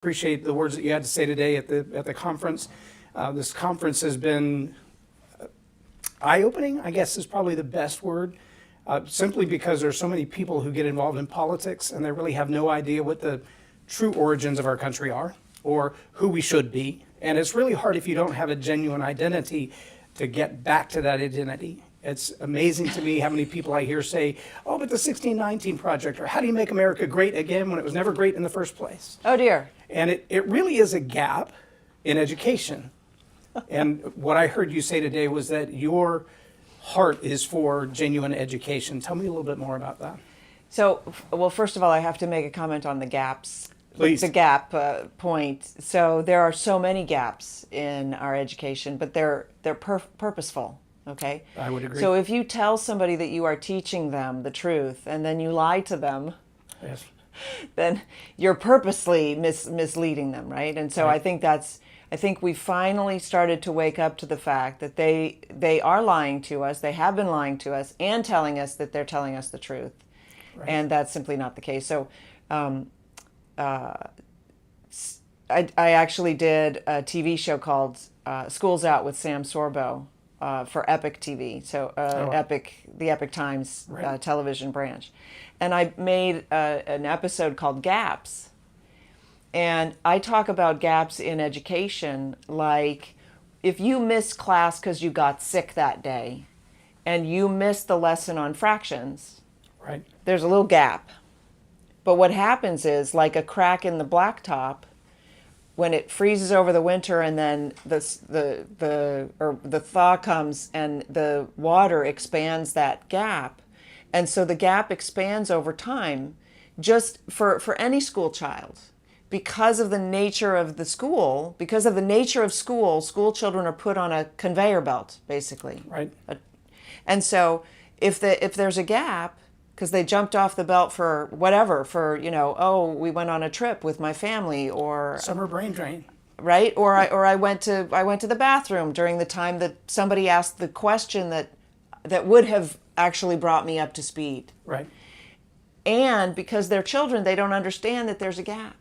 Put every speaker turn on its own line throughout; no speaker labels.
Appreciate the words that you had to say today at the conference. This conference has been eye-opening, I guess is probably the best word, simply because there's so many people who get involved in politics and they really have no idea what the true origins of our country are or who we should be. And it's really hard if you don't have a genuine identity to get back to that identity. It's amazing to me how many people I hear say, oh, but the 1619 Project, or how do you make America great again when it was never great in the first place?
Oh, dear.
And it really is a gap in education. And what I heard you say today was that your heart is for genuine education. Tell me a little bit more about that.
So, well, first of all, I have to make a comment on the gaps.
Please.
The gap point. So there are so many gaps in our education, but they're purposeful. Okay?
I would agree.
So if you tell somebody that you are teaching them the truth and then you lie to them,
Yes.
then you're purposely misleading them, right? And so
Right.
I think we finally started to wake up to the fact that they are lying to us, they have been lying to us, and telling us that they're telling us the truth.
Right.
And that's simply not the case. So I actually did a TV show called School's Out with Sam Sorbo for Epic TV, so the Epic Times
Right.
television branch. And I made an episode called Gaps. And I talk about gaps in education, like if you miss class because you got sick that day and you missed the lesson on fractions,
Right.
there's a little gap. But what happens is, like a crack in the blacktop, when it freezes over the winter and then the thaw comes and the water expands that gap, and so the gap expands over time, just for any school child. Because of the nature of the school, because of the nature of school children are put on a conveyor belt, basically.
Right.
And so if there's a gap, because they jumped off the belt for whatever, oh, we went on a trip with my family, or
Summer brain drain.
right, or I went to the bathroom during the time that somebody asked the question that would have actually brought me up to speed.
Right.
And because they're children, they don't understand that there's a gap.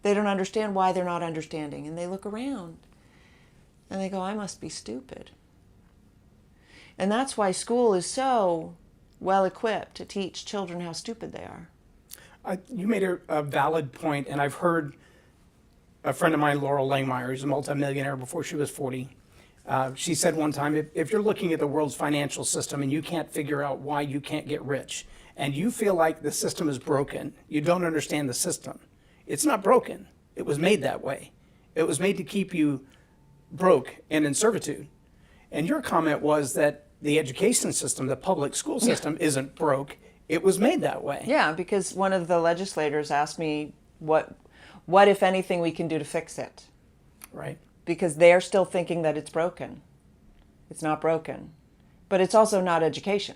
They don't understand why they're not understanding, and they look around and they go, I must be stupid. And that's why school is so well equipped to teach children how stupid they are.
You made a valid point, and I've heard a friend of mine, Laurel Langmeyer, who's a multimillionaire before she was 40. She said one time, if you're looking at the world's financial system and you can't figure out why you can't get rich, and you feel like the system is broken, you don't understand the system. It's not broken. It was made that way. It was made to keep you broke and in servitude. And your comment was that the education system, the public school system, isn't broke. It was made that way.
Yeah, because one of the legislators asked me what if anything we can do to fix it,
Right.
because they're still thinking that it's broken. It's not broken, but it's also not education.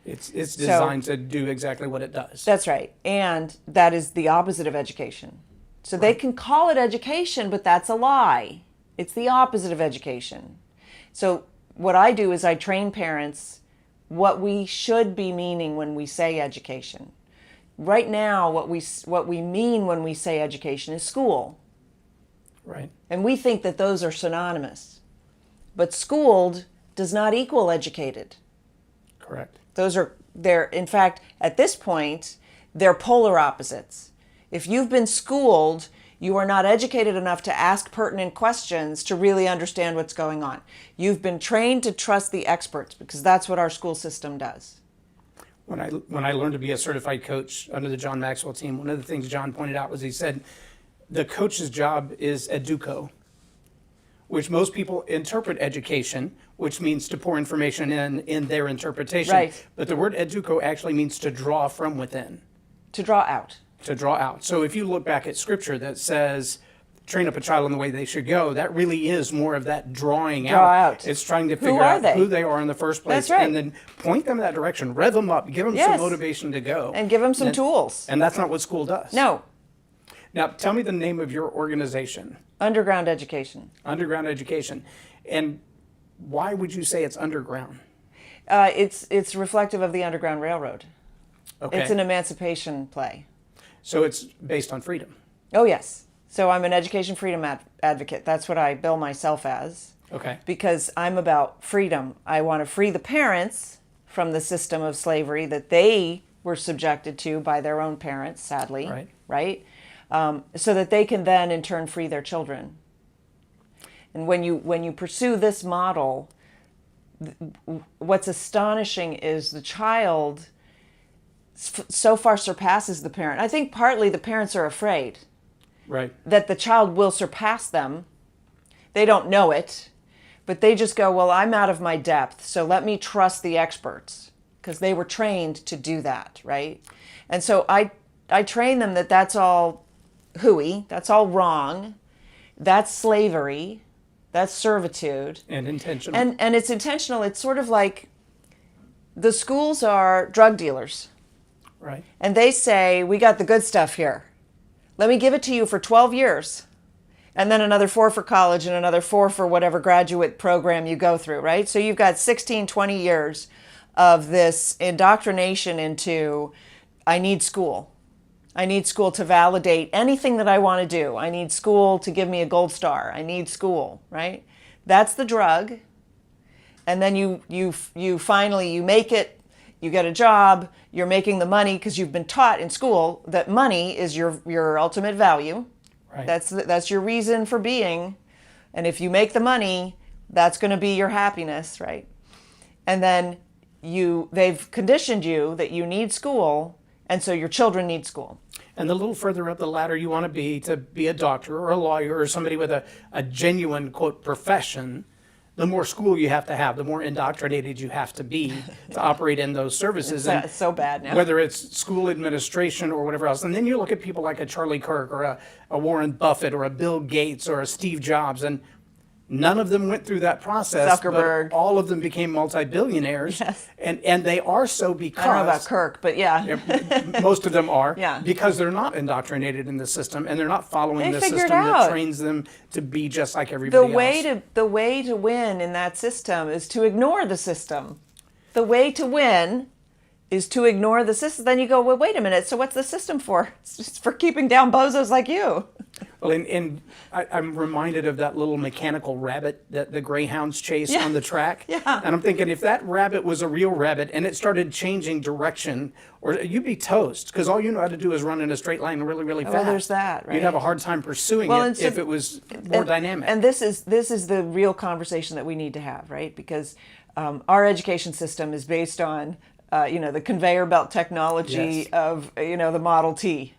It's designed to do exactly what it does.
That's right. And that is the opposite of education. So they can call it education, but that's a lie. It's the opposite of education. So what I do is I train parents what we should be meaning when we say education. Right now, what we mean when we say education is school.
Right.
And we think that those are synonymous. But schooled does not equal educated.
Correct.
They're in fact, at this point, they're polar opposites. If you've been schooled, you are not educated enough to ask pertinent questions to really understand what's going on. You've been trained to trust the experts, because that's what our school system does.
When I learned to be a certified coach under the John Maxwell team, one of the things John pointed out was he said, the coach's job is educo, which most people interpret education, which means to pour information in their interpretation.
Right.
But the word educo actually means to draw from within.
To draw out.
To draw out. So if you look back at scripture that says, train up a child in the way they should go, that really is more of that drawing
Draw out.
It's trying to
Who
figure
are
out
they?
who they are in the first place.
That's right.
And then point them in that direction, rev them up, give them
Yes.
some motivation to go.
And give them some tools.
And that's not what school does.
No.
Now, tell me the name of your organization.
Underground education.
Underground Education. And why would you say it's underground?
It's reflective of the Underground Railroad.
Okay.
It's an emancipation play.
So it's based on freedom.
Oh, yes. So I'm an education freedom advocate. That's what I bill myself as.
Okay.
Because I'm about freedom. I want to free the parents from the system of slavery that they were subjected to by their own parents, sadly.
Right.
Right? So that they can then, in turn, free their children. And when you pursue this model, what's astonishing is the child so far surpasses the parent. I think partly the parents are afraid
Right.
that the child will surpass them. They don't know it, but they just go, well, I'm out of my depth, so let me trust the experts, because they were trained to do that, right? And so I train them that that's all hooey, that's all wrong, that's slavery, that's servitude.
And intentional.
And it's intentional. It's sort of like the schools are drug dealers.
Right.
And they say, we got the good stuff here. Let me give it to you for 12 years. And then another 4 for college and another 4 for whatever graduate program you go through, right? So you've got 16, 20 years of this indoctrination into, I need school. I need school to validate anything that I want to do. I need school to give me a gold star. I need school, right? That's the drug. And then you finally, you make it, you get a job, you're making the money because you've been taught in school that money is your ultimate value.
Right.
That's your reason for being. And if you make the money, that's going to be your happiness, right? And then they've conditioned you that you need school, and so your children need school.
And the little further up the ladder you want to be a doctor or a lawyer or somebody with a genuine, quote, profession, the more school you have to have, the more indoctrinated you have to be to operate in those services.
It's so bad now.
Whether it's school administration or whatever else. And then you look at people like a Charlie Kirk or a Warren Buffett or a Bill Gates or a Steve Jobs, and none of them went through that process.
Zuckerberg.
But all of them became multi-billionaires.
Yes.
And they are so because...
I don't know about Kirk, but yeah.
Most of them are.
Yeah.
Because they're not indoctrinated in the system and they're not following
They
the
figured
system that
out.
trains them to be just like everybody else.
The way to win in that system is to ignore the system. The way to win is to ignore the system. Then you go, well, wait a minute. So what's the system for? It's just for keeping down bozos like you.
Well, and I'm reminded of that little mechanical rabbit that the greyhounds chase on the track.
Yeah.
And I'm thinking, if that rabbit was a real rabbit and it started changing direction, or you'd be toast, because all you know how to do is run in a straight line really, really fast.
Well, there's that, right?
You'd have a hard time pursuing it if it was more dynamic.
And this is the real conversation that we need to have, right? Because our education system is based on, the conveyor belt technology
Yes.
of, the Model T.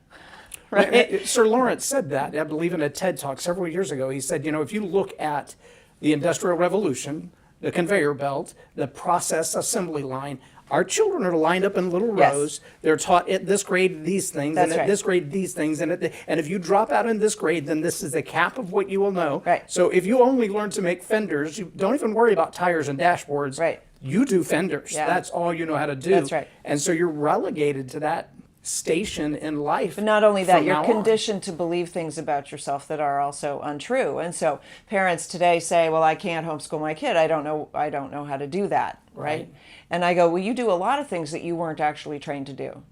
Right.
Sir Lawrence said that, I believe, in a TED Talk several years ago. He said, if you look at the Industrial Revolution, the conveyor belt, the process assembly line, our children are lined up in little
Yes.
rows. They're taught at this grade these things,
That's
and at
right.
this grade these things, and if you drop out in this grade, then this is the cap of what you will know.
Right.
So if you only learn to make fenders, you don't even worry about tires and dashboards.
Right.
You do fenders.
Yeah.
That's all you know how to do.
That's right.
And so you're relegated to that station in life.
But not only that,
from
you're
now on.
conditioned to believe things about yourself that are also untrue. And so parents today say, well, I can't homeschool my kid. I don't know how to do that. Right. And I go, well, you do a lot of things that you weren't actually trained to do.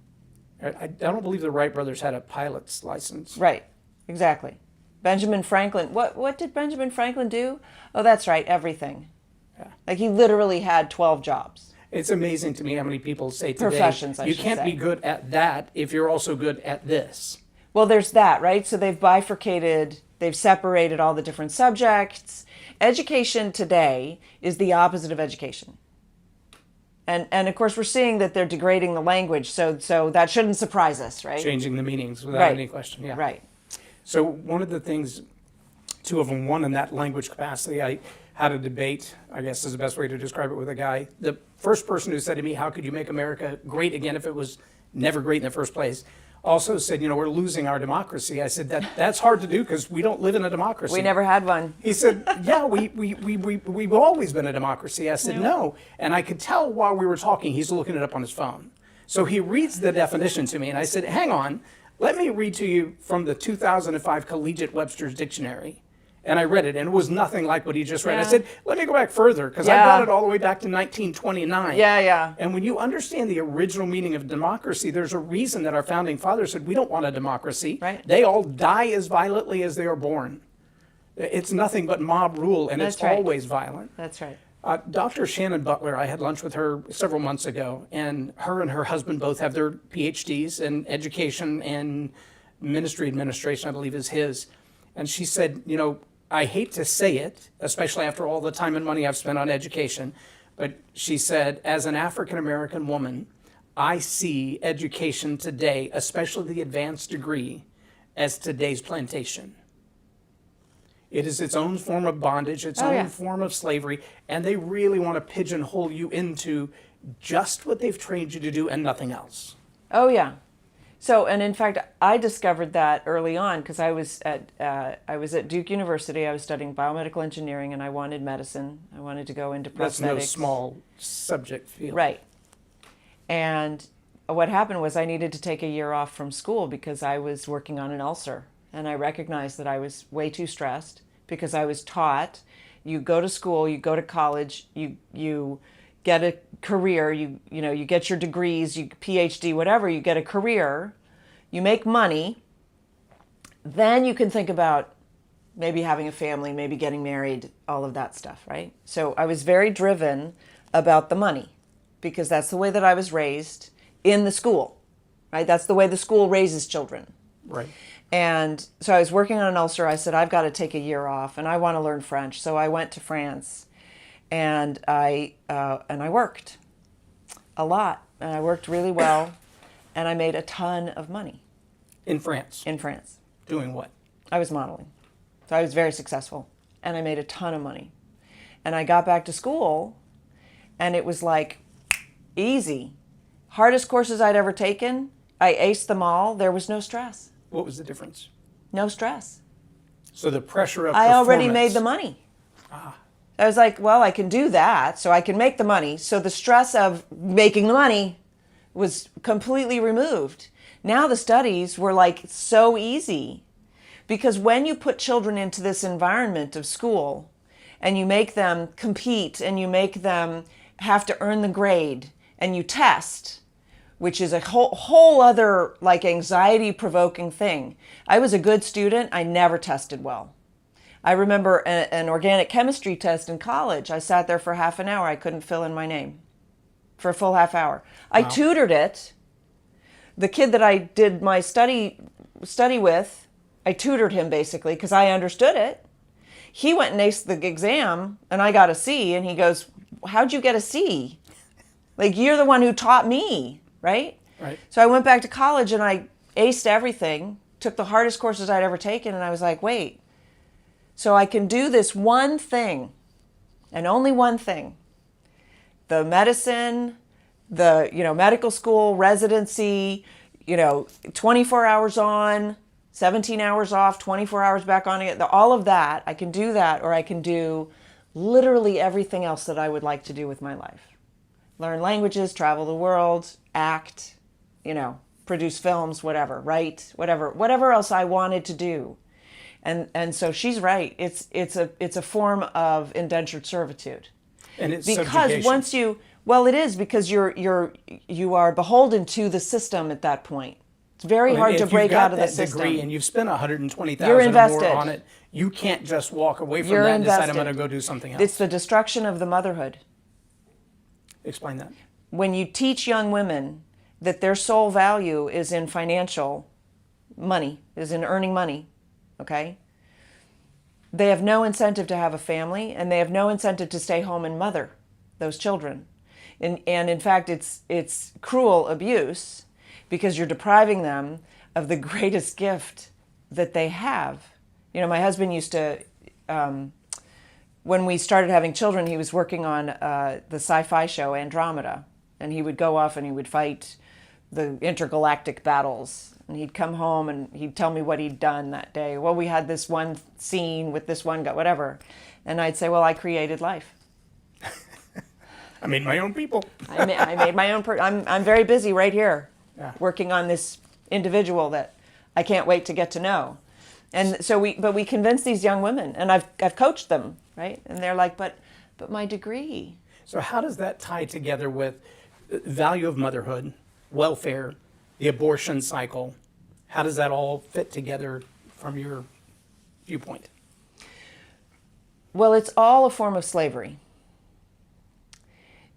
I don't believe the Wright brothers had a pilot's license.
Right. Exactly. Benjamin Franklin. What did Benjamin Franklin do? Oh, that's right. Everything.
Yeah.
Like he literally had 12 jobs.
It's amazing to me how many people say today,
Professions, I
you
should
can't
say.
be good at that if you're also good at this.
Well, there's that, right? So they've bifurcated, they've separated all the different subjects. Education today is the opposite of education. And of course, we're seeing that they're degrading the language, so that shouldn't surprise us, right?
Changing the meanings without
Right.
any question. Yeah.
Right.
So one of the things, two of them, one in that language capacity, I had a debate, I guess is the best way to describe it, with a guy. The first person who said to me, how could you make America great again if it was never great in the first place? Also said, we're losing our democracy. I said, that's hard to do because we don't live in a democracy.
We never had one.
He said, yeah, we've always been a democracy. I said, no. And I could tell while we were talking, he's looking it up on his phone. So he reads the definition to me, and I said, hang on, let me read to you from the 2005 Collegiate Webster's Dictionary. And I read it, and it was nothing like what he just read. I
Yeah.
said, let me go back further, because I
Yeah.
brought it all the way back to 1929.
Yeah.
And when you understand the original meaning of democracy, there's a reason that our founding fathers said, we don't want a democracy.
Right.
They all die as violently as they are born. It's nothing but mob rule, and it's
That's right.
always violent.
That's right.
Dr. Shannon Butler, I had lunch with her several months ago, and her husband both have their PhDs in education and ministry administration, I believe is his. And she said, I hate to say it, especially after all the time and money I've spent on education, but she said, as an African American woman, I see education today, especially the advanced degree, as today's plantation. It is its own form of bondage, its own form of slavery, and they really want to pigeonhole you into just what they've trained you to do and nothing else.
Oh yeah. So, and in fact, I discovered that early on because I was at Duke University. I was studying biomedical engineering, and I wanted medicine. I wanted to go into prosthetics.
That's no small subject field.
Right. And what happened was I needed to take a year off from school because I was working on an ulcer. And I recognized that I was way too stressed because I was taught, you go to school, you go to college, you get a career, you get your degrees, you PhD, whatever, you get a career, you make money, then you can think about maybe having a family, maybe getting married, all of that stuff, right? So I was very driven about the money because that's the way that I was raised in the school, right? That's the way the school raises children.
Right.
And so I was working on an ulcer. I said, I've got to take a year off and I want to learn French. So I went to France and I worked a lot and I worked really well and I made a ton of money.
In France?
In France.
Doing what?
I was modeling. So I was very successful and I made a ton of money. And I got back to school and it was like easy. Hardest courses I'd ever taken, I aced them all. There was no stress.
What was the difference?
No stress.
So the pressure of
I already
performance-
made the money. I was like, well, I can do that, so I can make the money. So the stress of making the money was completely removed. Now the studies were like so easy because when you put children into this environment of school and you make them compete and you make them have to earn the grade and you test, which is a whole other like anxiety provoking thing. I was a good student. I never tested well. I remember an organic chemistry test in college. I sat there for half an hour. I couldn't fill in my name for a full half hour. I tutored it. The kid that I did my study with, I tutored him basically because I understood it. He went and aced the exam and I got a C and he goes, how'd you get a C? Like, you're the one who taught me. Right?
Right.
So I went back to college and I aced everything, took the hardest courses I'd ever taken, and I was like, wait, so I can do this one thing and only one thing. The medicine, the medical school, residency, 24 hours on, 17 hours off, 24 hours back on again, all of that, I can do that, or I can do literally everything else that I would like to do with my life. Learn languages, travel the world, act, produce films, whatever, write, whatever else I wanted to do. And so she's right. It's a form of indentured servitude.
And it's
because
subjugation.
once it is because you are beholden to the system at that point. It's very hard to break out of the system.
Degree and you've spent $120,000
You're
or
invested.
more on it, you can't just walk away from
You're
that and decide I'm
invested.
going to go do something else.
It's the destruction of the motherhood.
Explain that.
When you teach young women that their sole value is in financial money, is in earning money, okay? They have no incentive to have a family and they have no incentive to stay home and mother those children. And in fact, it's cruel abuse because you're depriving them of the greatest gift that they have. My husband used to, when we started having children, he was working on the sci-fi show Andromeda. And he would go off and he would fight the intergalactic battles. And he'd come home and he'd tell me what he'd done that day. Well, we had this one scene with this one guy, whatever. And I'd say, well, I created life.
I made my own people.
I made my own. I'm very busy right here,
Yeah.
working on this individual that I can't wait to get to know. And so we convince these young women, and I've coached them, right? And they're like, but my degree.
So how does that tie together with the value of motherhood, welfare, the abortion cycle? How does that all fit together from your viewpoint?
Well, it's all a form of slavery.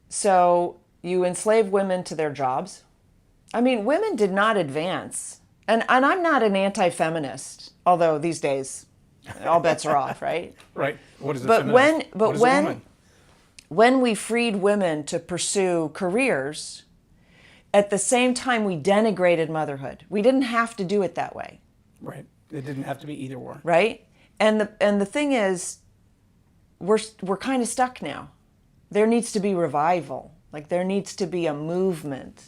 So you enslave women to their jobs. I mean, women did not advance. And I'm not an anti-feminist, although these days all bets are off, right?
Right. What is a
But
feminist?
when
What is a woman?
when we freed women to pursue careers, at the same time we denigrated motherhood. We didn't have to do it that way,
Right. It didn't have to be either or.
right? And the thing is, we're kind of stuck now. There needs to be revival. Like there needs to be a movement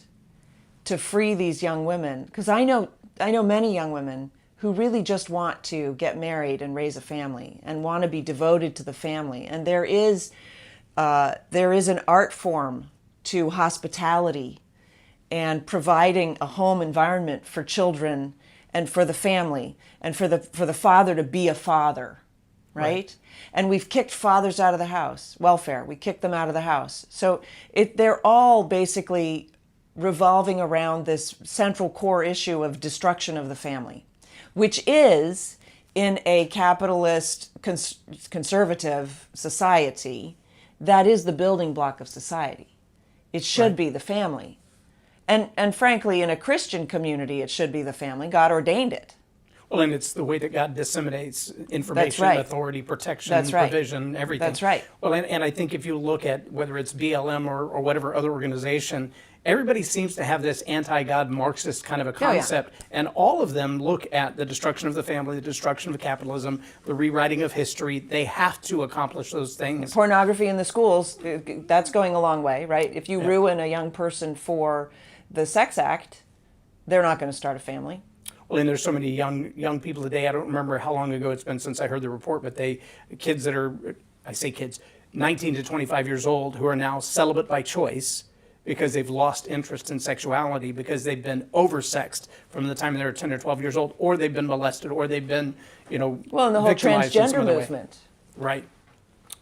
to free these young women, because I know many young women who really just want to get married and raise a family and want to be devoted to the family. And there is an art form to hospitality and providing a home environment for children and for the family and for the father to be a father, right? And we've kicked fathers out of the house. Welfare, we kicked them out of the house. So they're all basically revolving around this central core issue of destruction of the family, which is, in a capitalist conservative society, that is the building block of society. It should be the family. And frankly, in a Christian community, it should be the family. God ordained it.
Well, and it's the way that God disseminates information,
right.
authority, protection,
That's right.
provision, everything.
That's right.
Well, and I think if you look at whether it's BLM or whatever other organization, everybody seems to have this anti-God Marxist kind of a concept, and all of them look at the destruction of the family, the destruction of capitalism, the rewriting of history. They have to accomplish those things.
Pornography in the schools, that's going a long way, right? If you ruin a young person for the sex act, they're not going to start a family.
Well, and there's so many young people today. I don't remember how long ago it's been since I heard the report, but kids that are, I say kids, 19 to 25 years old who are now celibate by choice because they've lost interest in sexuality because they've been oversexed from the time they were 10 or 12 years old, or they've been molested, or they've been,
well, and the whole
victimized in some
transgender
other way.
movement.
Right.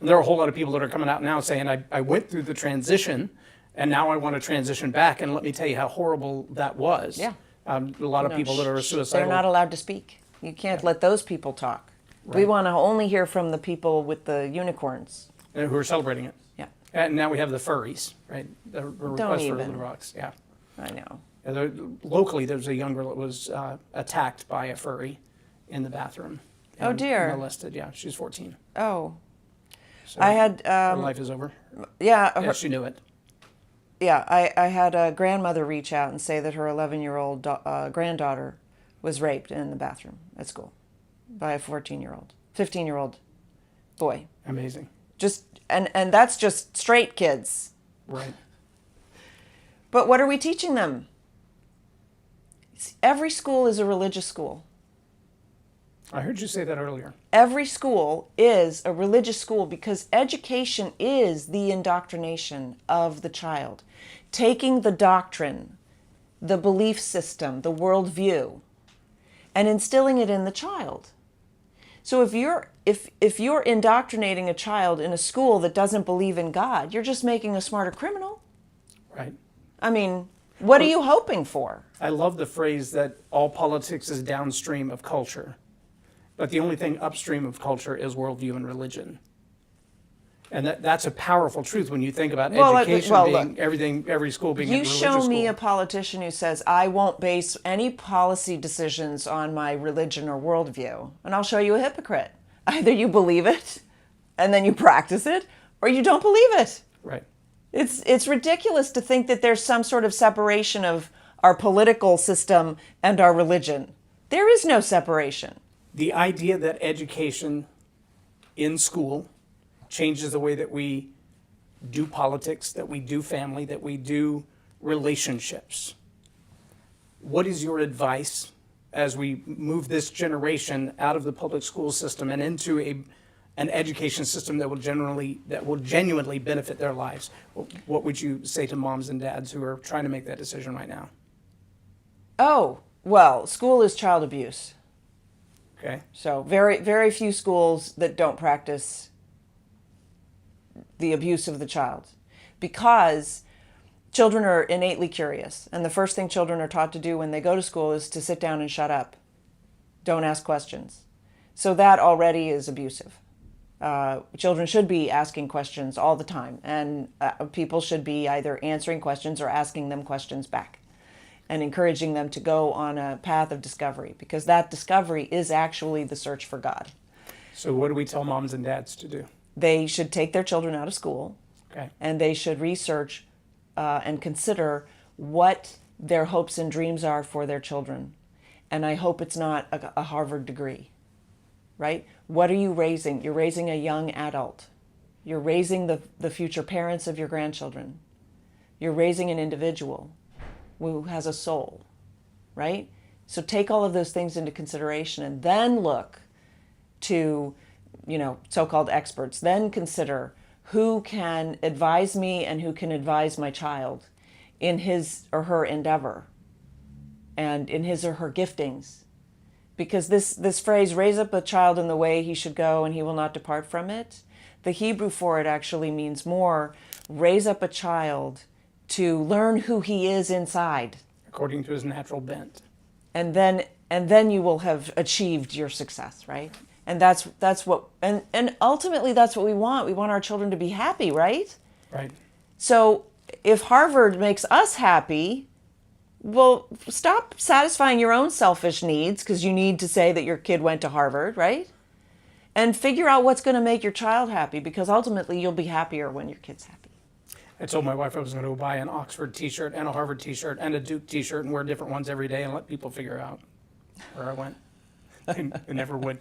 There are a whole lot of people that are coming out now saying, I went through the transition and now I want to transition back, and let me tell you how horrible that was.
Yeah.
A lot of people that are suicidal.
They're not allowed to speak. You can't let those people talk. We want to only hear from the people with the unicorns.
Who are celebrating it.
Yeah.
And now we have the furries, right? The request for Little Rocks, yeah.
I know.
Locally, there's a young girl that was attacked by a furry in the bathroom.
Oh, dear.
Molested, yeah. She's 14.
Oh.
So
I had...
her life is over.
Yeah.
Yeah, she knew it.
Yeah, I had a grandmother reach out and say that her 11-year-old granddaughter was raped in the bathroom at school by a 15-year-old boy.
Amazing.
And that's just straight kids.
Right.
But what are we teaching them? Every school is a religious school.
I heard you say that earlier.
Every school is a religious school because education is the indoctrination of the child. Taking the doctrine, the belief system, the worldview, and instilling it in the child. So if you're indoctrinating a child in a school that doesn't believe in God, you're just making a smarter criminal.
Right.
I mean, what are you hoping for?
I love the phrase that all politics is downstream of culture, but the only thing upstream of culture is worldview and religion. And that's a powerful truth when you think about education being
look,
everything, every school being a religious
school. You show me
school.
a politician who says, I won't base any policy decisions on my religion or worldview, and I'll show you a hypocrite. Either you believe it, and then you practice it, or you don't believe it.
Right.
It's ridiculous to think that there's some sort of separation of our political system and our religion. There is no separation.
The idea that education in school changes the way that we do politics, that we do family, that we do relationships. What is your advice as we move this generation out of the public school system and into an education system that will genuinely benefit their lives? What would you say to moms and dads who are trying to make that decision right now?
Oh, well, school is child abuse.
Okay.
So very, very few schools that don't practice the abuse of the child, because children are innately curious. And the first thing children are taught to do when they go to school is to sit down and shut up. Don't ask questions. So that already is abusive. Children should be asking questions all the time, and people should be either answering questions or asking them questions back, and encouraging them to go on a path of discovery, because that discovery is actually the search for God.
So what do we tell moms and dads to do?
They should take their children out of school,
Okay.
and they should research and consider what their hopes and dreams are for their children. And I hope it's not a Harvard degree, right? What are you raising? You're raising a young adult. You're raising the future parents of your grandchildren. You're raising an individual who has a soul, right? So take all of those things into consideration, and then look to, so-called experts. Then consider who can advise me and who can advise my child in his or her endeavor and in his or her giftings. Because this phrase, raise up a child in the way he should go and he will not depart from it, the Hebrew for it actually means more, raise up a child to learn who he is inside.
According to his natural bent.
And then you will have achieved your success, right? And that's what, and ultimately that's what we want. We want our children to be happy, right?
Right.
So if Harvard makes us happy, well, stop satisfying your own selfish needs because you need to say that your kid went to Harvard, right? And figure out what's going to make your child happy, because ultimately you'll be happier when your kid's happy.
I told my wife I was going to go buy an Oxford t-shirt and a Harvard t-shirt and a Duke t-shirt and wear different ones every day and let people figure out where I went. I never would.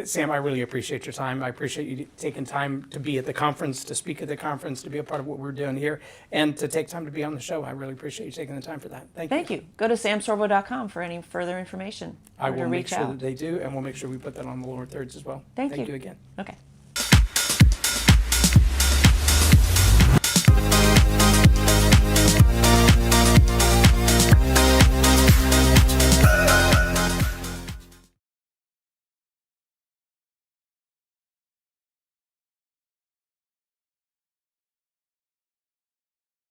Sam, I really appreciate your time. I appreciate you taking time to be at the conference, to speak at the conference, to be a part of what we're doing here, and to take time to be on the show. I really appreciate you taking the time for that.
Thank you. Go to samsorbo.com for any further information.
I
or to
will make
reach
sure
out.
that they do, and we'll make sure we put that on the lower thirds as well.
Thank
you
you
again.
Okay.